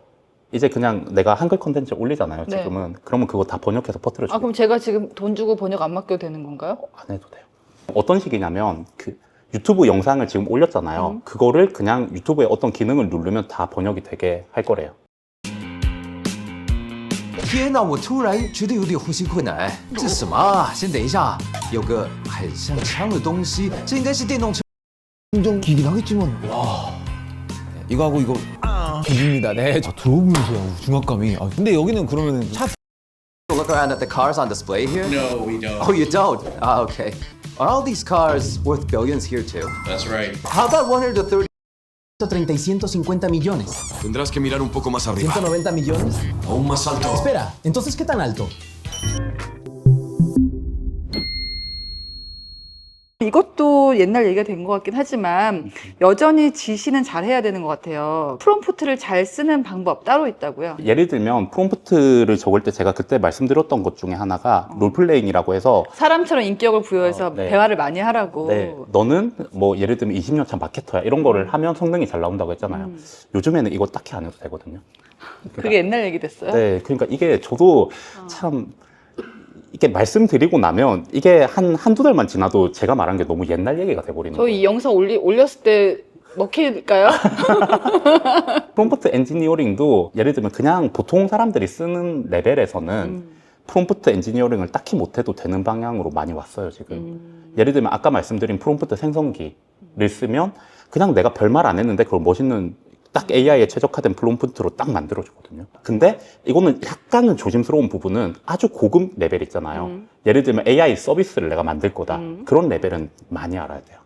이제 그냥 내가 한글 컨텐츠 올리잖아요. 네. 지금은. 그러면 그거 다 번역해서 퍼뜨려줘요. 그럼 제가 지금 돈 주고 번역 안 맡겨도 되는 건가요? 안 해도 돼요. 어떤 식이냐면 그 유튜브 영상을 지금 올렸잖아요. 그거를 그냥 유튜브에 어떤 기능을 누르면 다 번역이 되게 할 거래요. 天哪！我突然觉得有点呼吸困难，这是什么啊？先等一下，有个很像枪的东西，这应该是电动车。 충전기긴 하겠지만 와 이거하고 이거 비깁니다. 네, 저 들어보면서 중압감이. 근데 여기는 그러면은 차 Look around at the cars on display here. No, we don't. Oh, you don't? Ah, okay. Are all these cars worth billions here too? That's right. How about 130? 30 y 150 millones. Tendrás que mirar un poco más arriba. 190 millones. Aún más alto. Espera, entonces ¿qué tan alto? 이것도 옛날 얘기가 된 것 같긴 하지만 여전히 지시는 잘 해야 되는 것 같아요. 프롬프트를 잘 쓰는 방법 따로 있다고요? 예를 들면 프롬프트를 적을 때 제가 그때 말씀드렸던 것 중에 하나가 롤플레잉이라고 해서 사람처럼 인격을 부여해서 네. 대화를 많이 하라고. 네, 너는 뭐 예를 들면 20년 차 마케터야 이런 거를 하면 성능이 잘 나온다고 했잖아요. 요즘에는 이거 딱히 안 해도 되거든요. 그게 옛날 얘기 됐어요? 네, 그러니까 이게 저도 참 이렇게 말씀드리고 나면 이게 한두 달만 지나도 제가 말한 게 너무 옛날 얘기가 돼버리는 저희 거예요. 이 영상 올렸을 때 먹힐까요? 프롬프트 엔지니어링도 예를 들면 그냥 보통 사람들이 쓰는 레벨에서는 프롬프트 엔지니어링을 딱히 못해도 되는 방향으로 많이 왔어요, 지금. 예를 들면 아까 말씀드린 프롬프트 생성기를 쓰면 그냥 내가 별말 안 했는데 그걸 멋있는 딱 AI에 최적화된 프롬프트로 딱 만들어주거든요. 근데 이거는 약간은 조심스러운 부분은 아주 고급 레벨 있잖아요. 예를 들면 AI 서비스를 내가 만들 거다. 그런 레벨은 많이 알아야 돼요.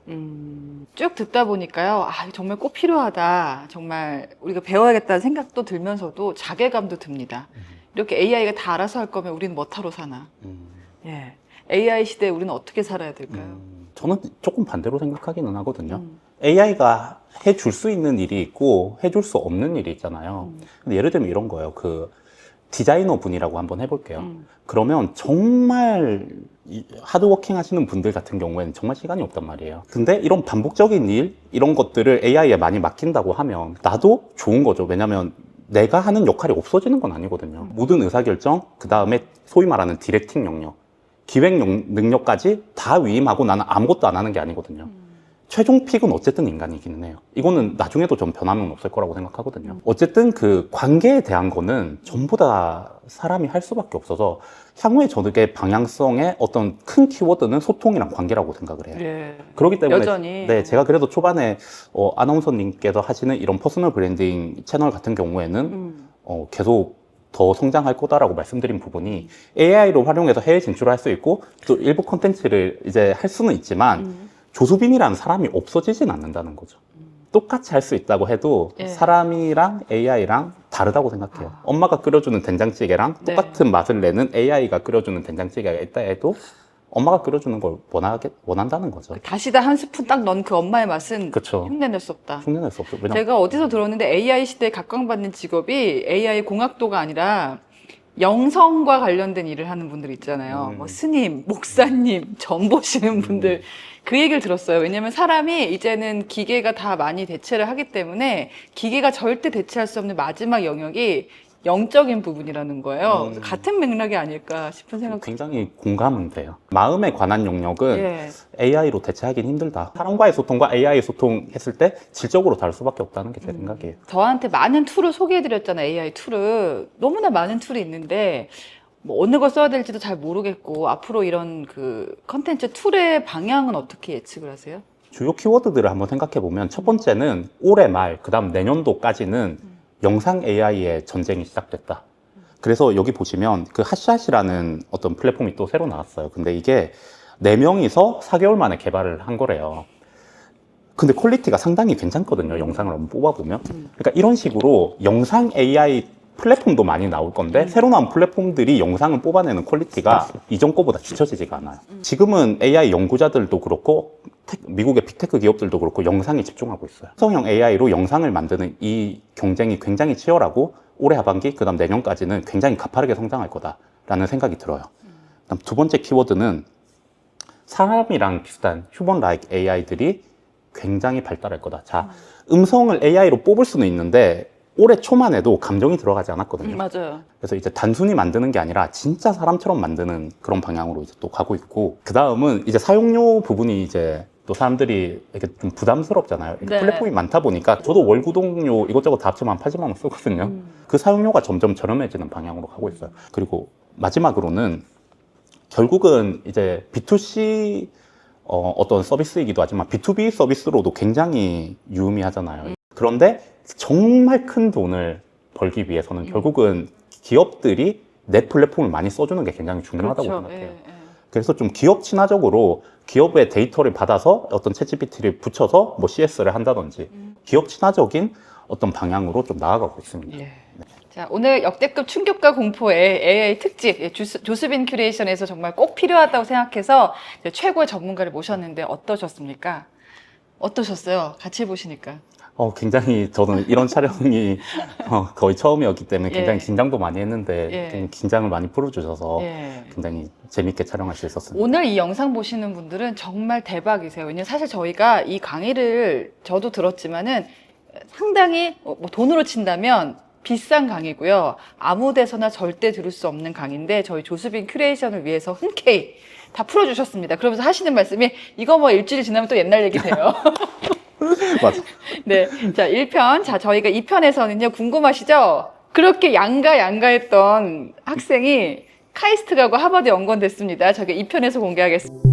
쭉 듣다 보니까요. 이거 정말 꼭 필요하다. 정말 우리가 배워야겠다는 생각도 들면서도 자괴감도 듭니다. 이렇게 AI가 다 알아서 할 거면 우리는 뭐하러 사나. 예. AI 시대에 우리는 어떻게 살아야 될까요? 저는 조금 반대로 생각하기는 하거든요. AI가 해줄 수 있는 일이 있고 해줄 수 없는 일이 있잖아요. 근데 예를 들면 이런 거예요. 그 디자이너 분이라고 한번 해볼게요. 그러면 정말 하드워킹 하시는 분들 같은 경우에는 정말 시간이 없단 말이에요. 근데 이런 반복적인 일, 이런 것들을 AI에 많이 맡긴다고 하면 나도 좋은 거죠. 왜냐면 내가 하는 역할이 없어지는 건 아니거든요. 모든 의사결정, 그 다음에 소위 말하는 디렉팅 영역, 기획 능력까지 다 위임하고 나는 아무것도 안 하는 게 아니거든요. 최종 픽은 어쨌든 인간이기는 해요. 이거는 나중에도 좀 변함은 없을 거라고 생각하거든요. 어쨌든 그 관계에 대한 거는 전부 다 사람이 할 수밖에 없어서 향후의 저녁의 방향성의 어떤 큰 키워드는 소통이랑 관계라고 생각을 해요. 예. 그렇기 때문에 여전히. 네, 제가 그래도 초반에 아나운서님께서 하시는 이런 퍼스널 브랜딩 채널 같은 경우에는 계속 더 성장할 거다라고 말씀드린 부분이 AI로 활용해서 해외 진출을 할 수 있고 또 일부 콘텐츠를 이제 할 수는 있지만 조수빈이라는 사람이 없어지진 않는다는 거죠. 똑같이 할 수 있다고 해도 예. 사람이랑 AI랑 다르다고 생각해요. 엄마가 끓여주는 된장찌개랑 네. 똑같은 맛을 내는 AI가 끓여주는 된장찌개가 있다 해도 엄마가 끓여주는 걸 원한다는 거죠. 다시다 한 스푼 딱 넣은 그 엄마의 맛은 그쵸. 흉내낼 수 없다. 흉내낼 수 없죠. 왜냐면 제가 어디서 들었는데 AI 시대에 각광받는 직업이 AI 공학도가 아니라 영성과 관련된 일을 하는 분들 있잖아요. 뭐 스님, 목사님, 점 보시는 분들 그 얘기를 들었어요. 왜냐하면 사람이 이제는 기계가 다 많이 대체를 하기 때문에 기계가 절대 대체할 수 없는 마지막 영역이 영적인 부분이라는 거예요. 그래서 같은 맥락이 아닐까 싶은 생각. 굉장히 공감은 돼요. 마음에 관한 영역은 예. AI로 대체하기는 힘들다. 사람과의 소통과 AI 소통했을 때 질적으로 다를 수밖에 없다는 게 제 생각이에요. 저한테 많은 툴을 소개해드렸잖아요. AI 툴을. 너무나 많은 툴이 있는데 뭐 어느 걸 써야 될지도 잘 모르겠고 앞으로 이런 그 컨텐츠 툴의 방향은 어떻게 예측을 하세요? 주요 키워드들을 한번 생각해 보면 첫 번째는 올해 말, 그 다음 내년도까지는 영상 AI의 전쟁이 시작됐다. 그래서 여기 보시면 그 핫샷이라는 어떤 플랫폼이 또 새로 나왔어요. 근데 이게 4명이서 4개월 만에 개발을 한 거래요. 근데 퀄리티가 상당히 괜찮거든요. 영상을 한번 뽑아보면. 그러니까 이런 식으로 영상 AI 플랫폼도 많이 나올 건데 새로 나온 플랫폼들이 영상을 뽑아내는 퀄리티가 이전 거보다 뒤처지지가 않아요. 지금은 AI 연구자들도 그렇고 미국의 빅테크 기업들도 그렇고 영상에 집중하고 있어요. 합성형 AI로 영상을 만드는 이 경쟁이 굉장히 치열하고 올해 하반기 그다음 내년까지는 굉장히 가파르게 성장할 거다라는 생각이 들어요. 그다음 두 번째 키워드는 사람이랑 비슷한 휴먼-like AI들이 굉장히 발달할 거다. 자, 음성을 AI로 뽑을 수는 있는데 올해 초만 해도 감정이 들어가지 않았거든요. 맞아요. 그래서 이제 단순히 만드는 게 아니라 진짜 사람처럼 만드는 그런 방향으로 이제 또 가고 있고, 그 다음은 이제 사용료 부분이 이제 또 사람들이 이렇게 좀 부담스럽잖아요. 이렇게 네. 플랫폼이 많다 보니까 저도 월 구독료 이것저것 다 합치면 한 80만 원 쓰거든요. 그 사용료가 점점 저렴해지는 방향으로 가고 있어요. 그리고 마지막으로는 결국은 이제 B2C 어떤 서비스이기도 하지만 B2B 서비스로도 굉장히 유의미하잖아요. 그런데 정말 큰 돈을 벌기 위해서는 결국은 기업들이 내 플랫폼을 많이 써주는 게 굉장히 중요하다고 그렇죠. 생각해요. 예, 예. 그래서 좀 기업 친화적으로 기업의 데이터를 받아서 어떤 챗GPT를 붙여서 뭐 CS를 한다든지 기업 친화적인 어떤 방향으로 좀 나아가고 있습니다. 예. 자, 오늘 역대급 충격과 공포의 AI 특집 조수빈 큐레이션에서 정말 꼭 필요하다고 생각해서 최고의 전문가를 모셨는데 어떠셨습니까? 어떠셨어요? 같이 보시니까. 굉장히 저는 이런 촬영이 거의 처음이었기 때문에 굉장히 예. 긴장도 많이 했는데 예. 굉장히 긴장을 많이 풀어주셔서 예. 굉장히 재밌게 촬영할 수 있었습니다. 오늘 이 영상 보시는 분들은 정말 대박이세요. 왜냐면 사실 저희가 이 강의를 저도 들었지만은 상당히 뭐 돈으로 친다면 비싼 강의고요. 아무 데서나 절대 들을 수 없는 강의인데 저희 조수빈 큐레이션을 위해서 흔쾌히 다 풀어주셨습니다. 그러면서 하시는 말씀이 이거 뭐 일주일 지나면 또 옛날 얘기 돼요. 맞아. 네. 자, 1편. 자, 저희가 2편에서는요, 궁금하시죠? 그렇게 양가했던 학생이 카이스트 가고 하버드 연구원 됐습니다. 저게 2편에서 공개하겠습니다.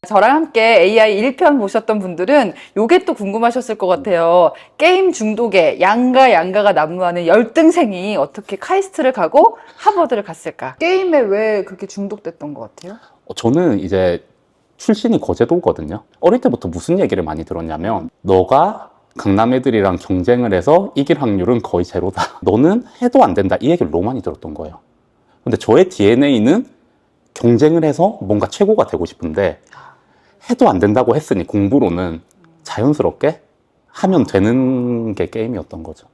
저랑 함께 AI 1편 보셨던 분들은 요게 또 궁금하셨을 것 같아요. 게임 중독에 양가가 난무하는 열등생이 어떻게 카이스트를 가고 하버드를 갔을까? 게임에 왜 그렇게 중독됐던 것 같아요? 저는 이제 출신이 거제도거든요. 어릴 때부터 무슨 얘기를 많이 들었냐면 너가 강남 애들이랑 경쟁을 해서 이길 확률은 거의 제로다. 너는 해도 안 된다. 이 얘기를 너무 많이 들었던 거예요. 근데 저의 DNA는 경쟁을 해서 뭔가 최고가 되고 싶은데 해도 안 된다고 했으니 공부로는 자연스럽게 하면 되는 게 게임이었던 거죠.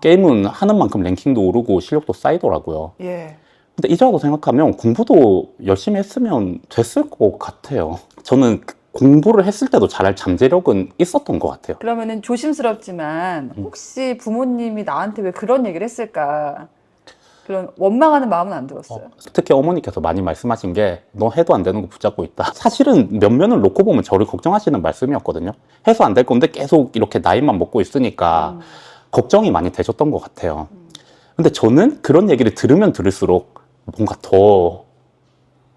게임은 하는 만큼 랭킹도 오르고 실력도 쌓이더라고요. 예. 근데 이제와서 생각하면 공부도 열심히 했으면 됐을 것 같아요. 저는 공부를 했을 때도 잘할 잠재력은 있었던 것 같아요. 그러면은 조심스럽지만 혹시 부모님이 나한테 왜 그런 얘기를 했을까? 그런 원망하는 마음은 안 들었어요. 특히 어머니께서 많이 말씀하신 게 너 해도 안 되는 거 붙잡고 있다. 사실은 면면을 놓고 보면 저를 걱정하시는 말씀이었거든요. 해서 안 될 건데 계속 이렇게 나이만 먹고 있으니까 걱정이 많이 되셨던 것 같아요. 근데 저는 그런 얘기를 들으면 들을수록 뭔가 더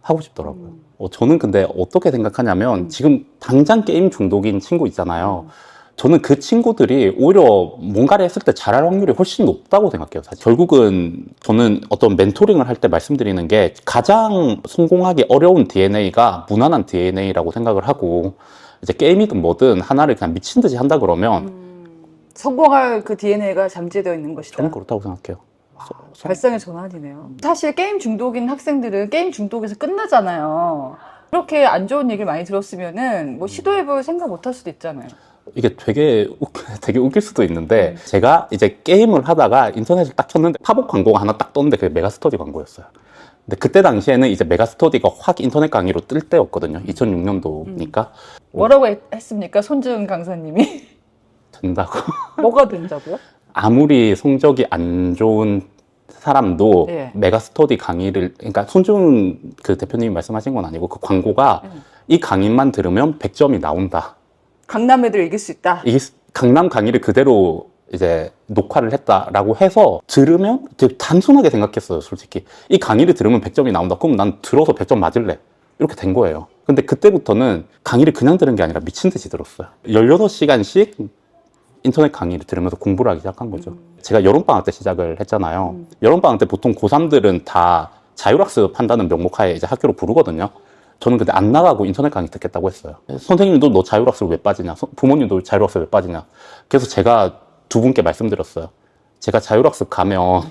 하고 싶더라고요. 저는 근데 어떻게 생각하냐면 지금 당장 게임 중독인 친구 있잖아요. 저는 그 친구들이 오히려 뭔가를 했을 때 잘할 확률이 훨씬 높다고 생각해요. 사실. 결국은 저는 어떤 멘토링을 할 때 말씀드리는 게 가장 성공하기 어려운 DNA가 무난한 DNA라고 생각을 하고 이제 게임이든 뭐든 하나를 그냥 미친 듯이 한다 그러면 성공할 그 DNA가 잠재되어 있는 것이다. 저는 그렇다고 생각해요. 발상의 전환이네요. 사실 게임 중독인 학생들은 게임 중독에서 끝나잖아요. 그렇게 안 좋은 얘기를 많이 들었으면은 뭐 시도해볼 생각 못 할 수도 있잖아요. 이게 되게 웃길 수도 있는데 제가 이제 게임을 하다가 인터넷을 딱 켰는데 팝업 광고가 하나 딱 떴는데 그게 메가스터디 광고였어요. 근데 그때 당시에는 이제 메가스터디가 확 인터넷 강의로 뜰 때였거든요. 2006년도니까 뭐라고 했습니까? 손지은 강사님이? 된다고. 뭐가 된다고요? 아무리 성적이 안 좋은 사람도 네. 메가스터디 강의를, 그러니까 손준 그 대표님이 말씀하신 건 아니고 그 광고가 이 강의만 들으면 100점이 나온다. 강남 애들 이길 수 있다. 이게 강남 강의를 그대로 이제 녹화를 했다라고 해서 들으면 되게 단순하게 생각했어요, 솔직히. 이 강의를 들으면 100점이 나온다. 그럼 난 들어서 100점 맞을래. 이렇게 된 거예요. 근데 그때부터는 강의를 그냥 들은 게 아니라 미친 듯이 들었어요. 16시간씩 인터넷 강의를 들으면서 공부를 하기 시작한 거죠. 제가 여름방학 때 시작을 했잖아요. 여름방학 때 보통 고3들은 다 자율학습 한다는 명목하에 이제 학교로 부르거든요. 저는 근데 안 나가고 인터넷 강의 듣겠다고 했어요. 선생님도 너 자율학습 왜 빠지냐? 부모님도 자율학습 왜 빠지냐? 그래서 제가 두 분께 말씀드렸어요. 제가 자율학습 가면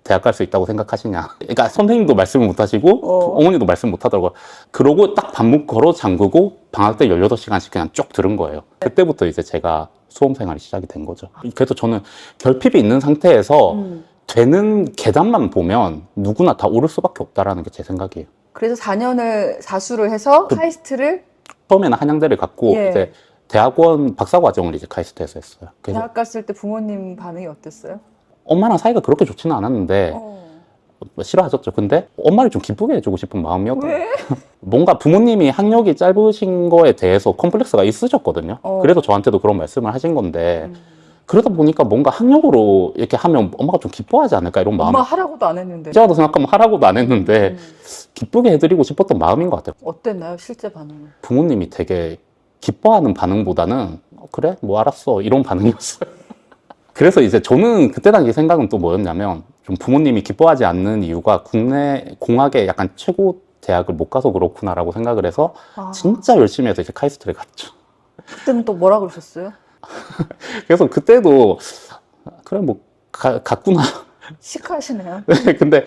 대학 갈 수 있다고 생각하시냐? 그러니까 선생님도 말씀을 못 하시고 어머니도 말씀 못 하더라고요. 그러고 딱 반목 걸어 잠그고 방학 때 18시간씩 그냥 쭉 들은 거예요. 그때부터 이제 제가 수험 생활이 시작이 된 거죠. 그래서 저는 결핍이 있는 상태에서 되는 계단만 보면 누구나 다 오를 수밖에 없다라는 게 제 생각이에요. 그래서 4년을 사수를 해서 카이스트를 처음에는 한양대를 갔고 예. 이제 대학원 박사과정을 이제 카이스트에서 했어요. 그래서 대학 갔을 때 부모님 반응이 어땠어요? 엄마랑 사이가 그렇게 좋지는 않았는데 뭐 싫어하셨죠. 근데 엄마를 좀 기쁘게 해주고 싶은 마음이었던 왜? 뭔가 부모님이 학력이 짧으신 거에 대해서 컴플렉스가 있으셨거든요. 그래서 저한테도 그런 말씀을 하신 건데 그러다 보니까 뭔가 학력으로 이렇게 하면 엄마가 좀 기뻐하지 않을까 이런 마음. 엄마 하라고도 안 했는데. 진짜로 생각하면 하라고도 안 했는데 기쁘게 해드리고 싶었던 마음인 것 같아요. 어땠나요? 실제 반응은? 부모님이 되게 기뻐하는 반응보다는 그래? 뭐 알았어 이런 반응이었어요. 그래서 이제 저는 그때 당시 생각은 또 뭐였냐면 좀 부모님이 기뻐하지 않는 이유가 국내 공학의 약간 최고 대학을 못 가서 그렇구나라고 생각을 해서 진짜 열심히 해서 이제 카이스트를 갔죠. 그때는 또 뭐라 그러셨어요? 그래서 그때도 그래 뭐 갔구나. 시크하시네요. 근데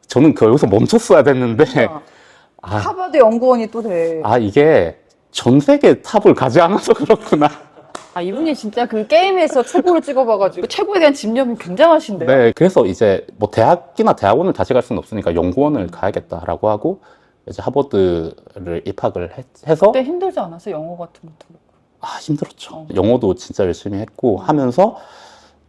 저는 여기서 멈췄어야 됐는데 하버드 연구원이 또 돼. 이게 전 세계 탑을 가지 않아서 그렇구나. 이분이 진짜 그 게임에서 최고를 찍어봐가지고 최고에 대한 집념이 굉장하신데요. 네, 그래서 이제 뭐 대학이나 대학원을 다시 갈 수는 없으니까 연구원을 가야겠다라고 하고 이제 하버드를 입학을 해서 그때 힘들지 않았어요? 영어 같은 것도. 힘들었죠. 영어도 진짜 열심히 했고 하면서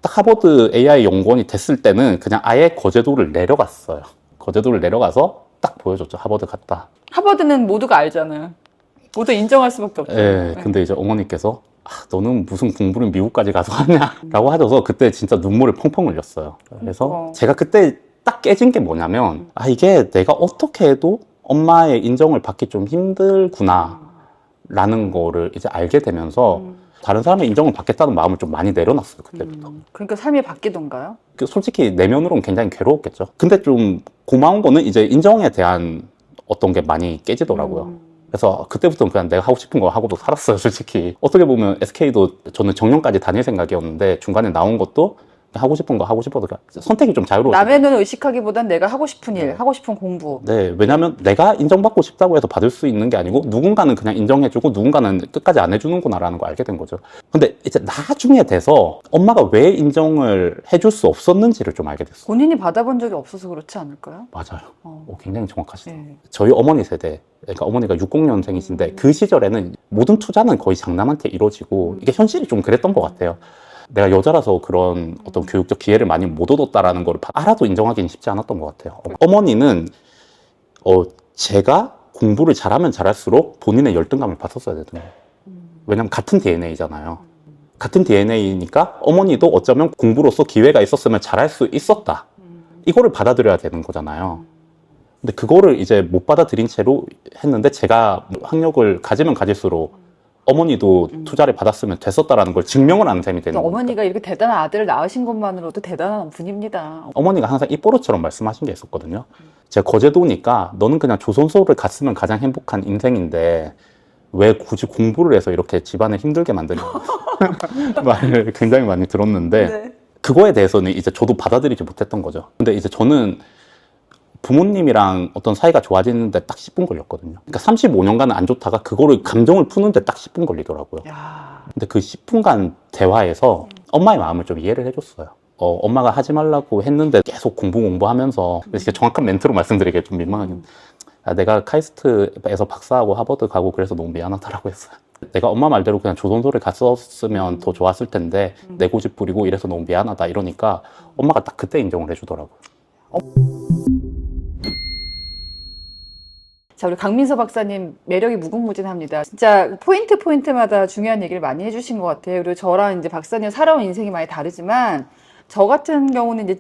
딱 하버드 AI 연구원이 됐을 때는 그냥 아예 거제도를 내려갔어요. 거제도를 내려가서 딱 보여줬죠. 하버드 갔다. 하버드는 모두가 알잖아요. 모두 인정할 수밖에 없죠. 네, 근데 이제 어머니께서 너는 무슨 공부를 미국까지 가서 하냐라고 하셔서 그때 진짜 눈물을 펑펑 흘렸어요. 그래서 제가 그때 딱 깨진 게 뭐냐면 이게 내가 어떻게 해도 엄마의 인정을 받기 좀 힘들구나 라는 거를 이제 알게 되면서 다른 사람의 인정을 받겠다는 마음을 좀 많이 내려놨어요. 그때부터. 그러니까 삶이 바뀌던가요? 솔직히 내면으로는 굉장히 괴로웠겠죠. 근데 좀 고마운 거는 이제 인정에 대한 어떤 게 많이 깨지더라고요. 그래서 그때부터는 그냥 내가 하고 싶은 거 하고도 살았어요, 솔직히. 어떻게 보면 SK도 저는 정년까지 다닐 생각이었는데 중간에 나온 것도 하고 싶은 거 하고 싶어도 선택이 좀 자유로웠어요. 남의 눈을 의식하기보단 내가 하고 싶은 일, 하고 싶은 공부. 네, 왜냐면 내가 인정받고 싶다고 해서 받을 수 있는 게 아니고 누군가는 그냥 인정해주고 누군가는 끝까지 안 해주는구나라는 걸 알게 된 거죠. 근데 이제 나중에 돼서 엄마가 왜 인정을 해줄 수 없었는지를 좀 알게 됐어요. 본인이 받아본 적이 없어서 그렇지 않을까요? 맞아요. 굉장히 정확하시죠. 네. 저희 어머니 세대, 그러니까 어머니가 60년생이신데 그 시절에는 모든 투자는 거의 장남한테 이루어지고 이게 현실이 좀 그랬던 것 같아요. 내가 여자라서 그런 어떤 교육적 기회를 많이 못 얻었다라는 걸 알아도 인정하기는 쉽지 않았던 것 같아요. 어머니는 제가 공부를 잘하면 잘할수록 본인의 열등감을 받았어야 되는 거예요. 왜냐면 같은 DNA잖아요. 같은 DNA니까 어머니도 어쩌면 공부로서 기회가 있었으면 잘할 수 있었다. 이거를 받아들여야 되는 거잖아요. 근데 그거를 이제 못 받아들인 채로 했는데 제가 학력을 가지면 가질수록 어머니도 투자를 받았으면 됐었다라는 걸 증명을 하는 셈이 되는 또 거니까. 어머니가 이렇게 대단한 아들을 낳으신 것만으로도 대단한 분입니다. 어머니가 항상 입버릇처럼 말씀하신 게 있었거든요. 제가 거제도니까 너는 그냥 조선소를 갔으면 가장 행복한 인생인데 왜 굳이 공부를 해서 이렇게 집안을 힘들게 만드냐 말을 굉장히 많이 들었는데 네. 그거에 대해서는 이제 저도 받아들이지 못했던 거죠. 근데 이제 저는 부모님이랑 어떤 사이가 좋아지는데 딱 10분 걸렸거든요. 그러니까 35년간은 안 좋다가 그거를 감정을 푸는데 딱 10분 걸리더라고요. 야, 근데 그 10분간 대화에서 엄마의 마음을 좀 이해를 해줬어요. 엄마가 하지 말라고 했는데 계속 공부하면서 이렇게 정확한 멘트로 말씀드리기에 좀 민망하긴 내가 카이스트에서 박사하고 하버드 가고 그래서 너무 미안하다라고 했어요. 내가 엄마 말대로 그냥 조선소를 갔었으면 더 좋았을 텐데 내 고집 부리고 이래서 너무 미안하다 이러니까 엄마가 딱 그때 인정을 해주더라고요. 자, 우리 강민서 박사님 매력이 무궁무진합니다. 진짜 포인트마다 중요한 얘기를 많이 해주신 것 같아요. 그리고 저랑 이제 박사님 살아온 인생이 많이 다르지만 저 같은 경우는 이제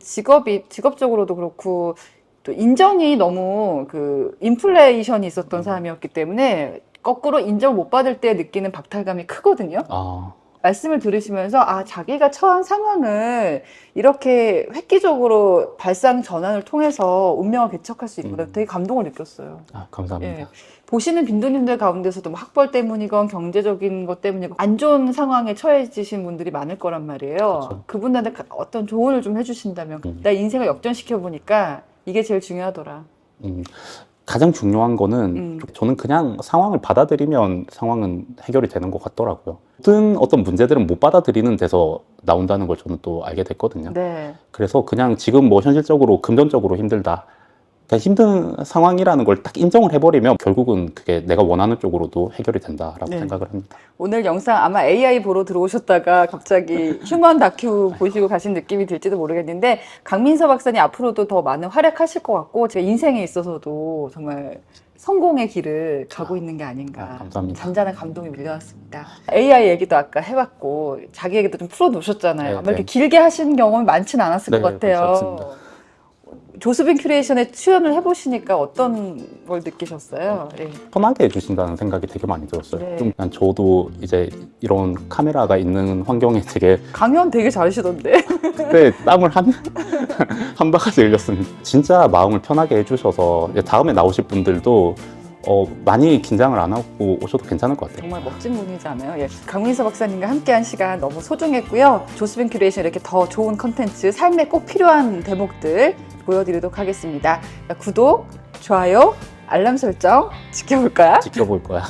직업적으로도 그렇고 또 인정이 너무 그 인플레이션이 있었던 사람이었기 때문에 거꾸로 인정 못 받을 때 느끼는 박탈감이 크거든요. 말씀을 들으시면서 자기가 처한 상황을 이렇게 획기적으로 발상 전환을 통해서 운명을 개척할 수 있구나. 되게 감동을 느꼈어요. 감사합니다. 예. 보시는 빈도님들 가운데서도 뭐 학벌 때문이건 경제적인 것 때문이건 안 좋은 상황에 처해지신 분들이 많을 거란 말이에요. 그렇죠. 그분들한테 어떤 조언을 좀 해주신다면 나 인생을 역전시켜 보니까 이게 제일 중요하더라. 가장 중요한 거는 저는 그냥 상황을 받아들이면 상황은 해결이 되는 것 같더라고요. 모든 어떤 문제들은 못 받아들이는 데서 나온다는 걸 저는 또 알게 됐거든요. 네. 그래서 그냥 지금 뭐 현실적으로 금전적으로 힘들다. 그냥 힘든 상황이라는 걸 딱 인정을 해버리면 결국은 그게 내가 원하는 쪽으로도 해결이 된다라고 네. 생각을 합니다. 오늘 영상 아마 AI 보러 들어오셨다가 갑자기 휴먼 다큐 보시고 가신 느낌이 들지도 모르겠는데 강민서 박사님 앞으로도 더 많은 활약하실 것 같고 제 인생에 있어서도 정말 성공의 길을 가고 있는 게 아닌가. 감사합니다. 잔잔한 감동이 밀려왔습니다. AI 얘기도 아까 해봤고 자기 얘기도 좀 풀어놓으셨잖아요. 네, 아마 이렇게 네. 길게 하신 경험이 많지는 않았을 네, 것 같아요. 그렇습니다. 조수빈 큐레이션에 출연을 해보시니까 어떤 걸 느끼셨어요? 네. 편하게 해주신다는 생각이 되게 많이 들었어요. 네. 좀 그냥 저도 이제 이런 카메라가 있는 환경에 되게 강연 되게 잘하시던데. 그때 땀을 한 바가지 흘렸습니다. 진짜 마음을 편하게 해주셔서 이제 다음에 나오실 분들도 많이 긴장을 안 하고 오셔도 괜찮을 것 같아요. 정말 멋진 분이잖아요. 예. 강민서 박사님과 함께한 시간 너무 소중했고요. 조수빈 큐레이션 이렇게 더 좋은 컨텐츠, 삶에 꼭 필요한 대목들 보여드리도록 하겠습니다. 구독, 좋아요, 알람 설정 지켜볼 거야. 지켜볼 거야.